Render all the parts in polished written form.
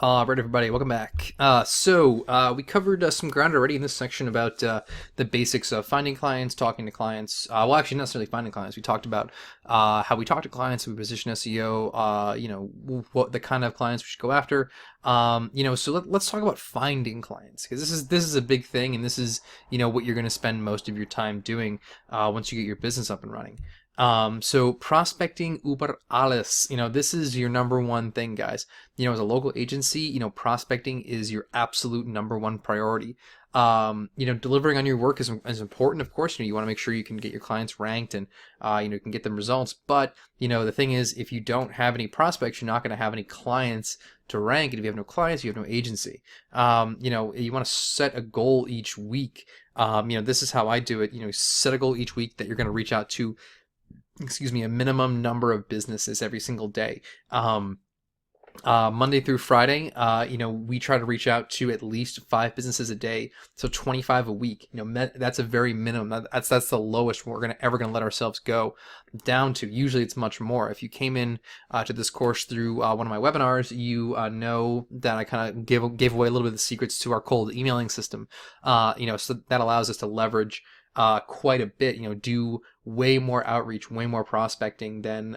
Right, everybody, welcome back. We covered some ground already in this section about the basics of finding clients, talking to clients. Well, actually, not necessarily finding clients. We talked about how we talk to clients, we position SEO, what the kind of clients we should go after. Let's talk about finding clients, because this is a big thing, and this is what you're going to spend most of your time doing once you get your business up and running. So prospecting über alles, this is your number one thing, guys. As a local agency, prospecting is your absolute number one priority. Delivering on your work is important, of course. You want to make sure you can get your clients ranked and, can get them results. But, the thing is, if you don't have any prospects, you're not going to have any clients to rank. And if you have no clients, you have no agency. You want to set a goal each week. This is how I do it. Set a goal each week that you're going to reach out to a minimum number of businesses every single day. Monday through Friday, we try to reach out to at least 5 businesses a day, so 25 a week. That's a very minimum. That's the lowest we're ever gonna let ourselves go down to. Usually, it's much more. If you came in to this course through one of my webinars, you know that I kind of gave away a little bit of the secrets to our cold emailing system. So that allows us to leverage quite a bit. Do way more outreach, way more prospecting than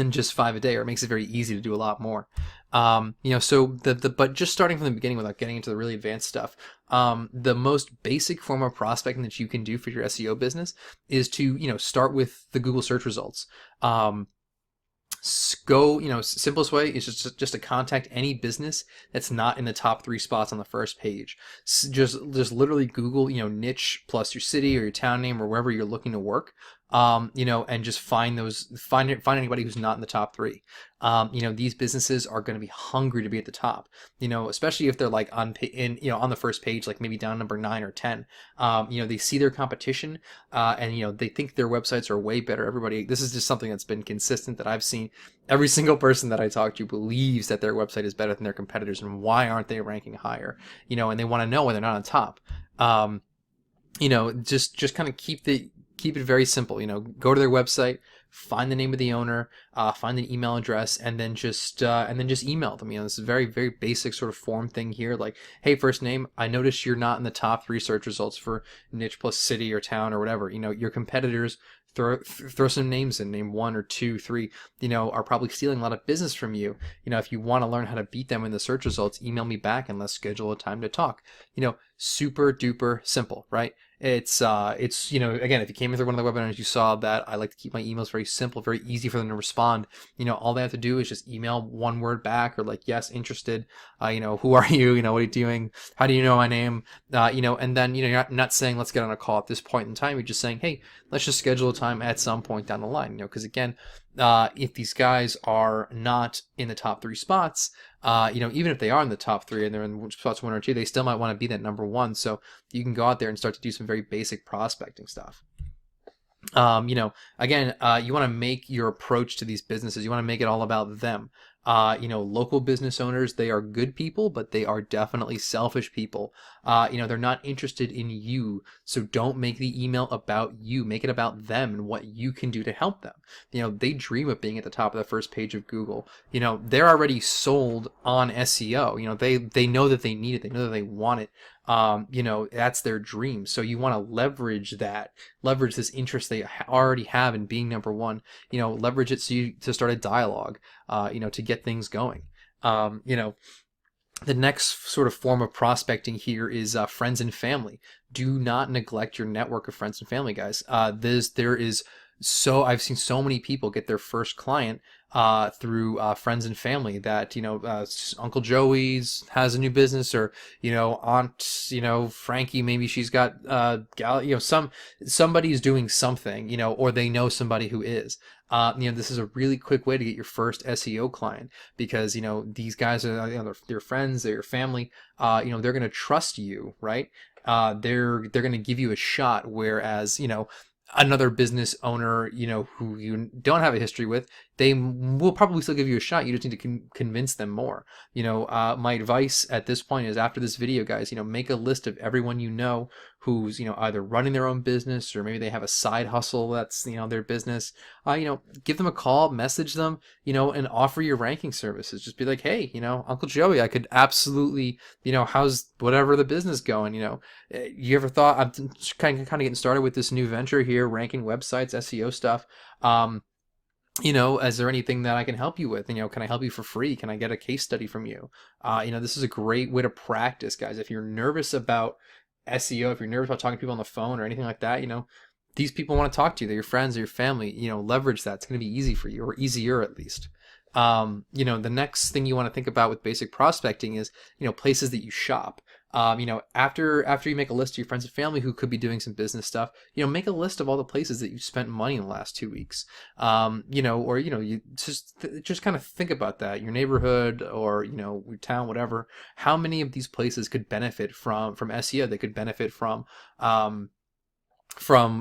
just 5 a day, or it makes it very easy to do a lot more. But just starting from the beginning without getting into the really advanced stuff, the most basic form of prospecting that you can do for your SEO business is to, start with the Google search results. Simplest way is just to contact any business that's not in the top 3 spots on the first page. Just literally Google, niche plus your city or your town name or wherever you're looking to work. And just find anybody who's not in the top 3. These businesses are going to be hungry to be at the top, especially if they're like on the first page, like maybe down number 9 or 10. They see their competition, and they think their websites are way better. This is just something that's been consistent that I've seen. Every single person that I talk to believes that their website is better than their competitors, and why aren't they ranking higher? And they want to know why they're not on top. Just kind of keep it very simple. Go to their website, find the name of the owner, find the email address, and then just email them. This is a very, very basic sort of form thing here. Like, hey, first name, I noticed you're not in the top 3 search results for niche plus city or town or whatever. Your competitors, throw some names in, name 1 or 2, 3, are probably stealing a lot of business from you. If you want to learn how to beat them in the search results, email me back and let's schedule a time to talk. Super duper simple, right? It's again, if you came in through one of the webinars, you saw that I like to keep my emails very simple, very easy for them to respond. All they have to do is just email one word back, or like, yes, interested, who are you, what are you doing, how do you know my name, and then, you're not saying let's get on a call at this point in time. You're just saying, hey, let's just schedule a time at some point down the line, because again, if these guys are not in the top 3 spots, even if they are in the top 3 and they're in spots 1 or 2, they still might want to be that number 1. So you can go out there and start to do some very basic prospecting stuff. Again, you want to make your approach to these businesses, you want to make it all about them. Local business owners, they are good people, but they are definitely selfish people. They're not interested in you. So don't make the email about you. Make it about them and what you can do to help them. They dream of being at the top of the first page of Google. They're already sold on SEO. They know that they need it. They know that they want it. That's their dream. So you want to leverage this interest they already have in being number 1, leverage it to start a dialogue, to get things going. The next sort of form of prospecting here is friends and family. Do not neglect your network of friends and family, guys. I've seen so many people get their first client through friends and family that, Uncle Joey's has a new business, or, Aunt, Frankie, maybe she's got, somebody's doing something, or they know somebody who is. This is a really quick way to get your first SEO client, because, these guys are, they're friends, they're your family, they're going to trust you, right? They're going to give you a shot, whereas, another business owner, who you don't have a history with, they will probably still give you a shot. You just need to convince them more. My advice at this point is, after this video, guys, make a list of everyone who's, either running their own business, or maybe they have a side hustle that's, their business, give them a call, message them, and offer your ranking services. Just be like, hey, Uncle Joey, I could absolutely, how's whatever the business going? You ever thought, I'm kind of getting started with this new venture here, ranking websites, SEO stuff. Is there anything that I can help you with? Can I help you for free? Can I get a case study from you? This is a great way to practice, guys. If you're nervous about SEO, if you're nervous about talking to people on the phone or anything like that, these people want to talk to you. They're your friends, they're your family. Leverage that. It's going to be easy for you, or easier at least. The next thing you want to think about with basic prospecting is, places that you shop. After you make a list of your friends and family who could be doing some business stuff, make a list of all the places that you spent money in the last 2 weeks. You just kind of think about that, your neighborhood, or, your town, whatever. How many of these places could benefit from SEO? They could benefit from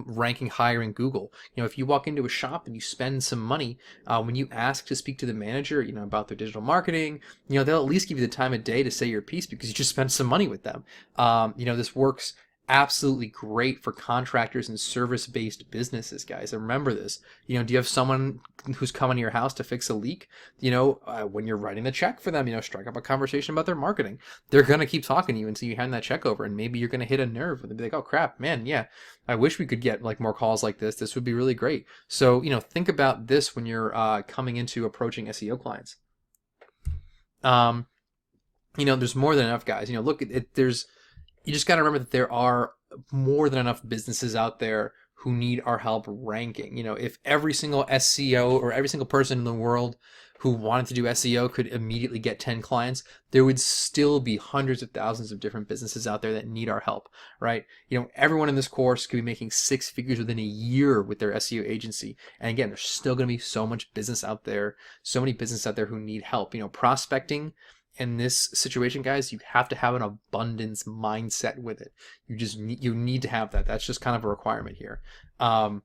ranking higher in Google. If you walk into a shop and you spend some money, when you ask to speak to the manager, about their digital marketing, they'll at least give you the time of day to say your piece because you just spent some money with them. This works absolutely great for contractors and service-based businesses, guys. And remember this, do you have someone who's coming to your house to fix a leak? When you're writing the check for them, strike up a conversation about their marketing. They're going to keep talking to you until you hand that check over, and maybe you're going to hit a nerve and they'll be like, oh crap, man, yeah, I wish we could get like more calls like this. This would be really great. So, think about this when you're coming into approaching SEO clients. There's more than enough, guys. Look, you just got to remember that there are more than enough businesses out there who need our help ranking. If every single SEO or every single person in the world who wanted to do SEO could immediately get 10 clients, there would still be hundreds of thousands of different businesses out there that need our help, right? Everyone in this course could be making 6 figures within a year with their SEO agency. And again, there's still going to be so much business out there, so many businesses out there who need help. Prospecting in this situation, guys, you have to have an abundance mindset with it. You need to have that. That's just kind of a requirement here. When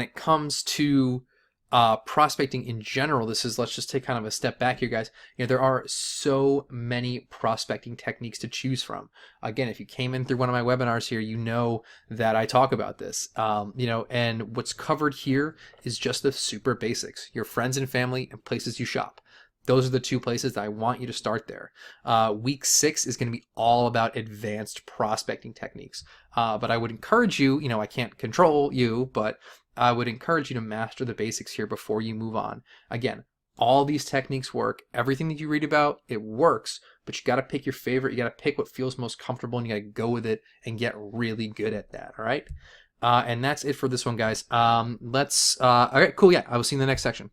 it comes to prospecting in general, let's just take kind of a step back here, guys. There are so many prospecting techniques to choose from. Again, if you came in through one of my webinars here, you know that I talk about this. And what's covered here is just the super basics: your friends and family and places you shop. Those are the 2 places that I want you to start there. Week 6 is going to be all about advanced prospecting techniques. But I would encourage you, I can't control you, but I would encourage you to master the basics here before you move on. Again, all these techniques work. Everything that you read about, it works, but you got to pick your favorite. You got to pick what feels most comfortable, and you got to go with it and get really good at that. All right. And that's it for this one, guys. All right, cool. Yeah, I will see you in the next section.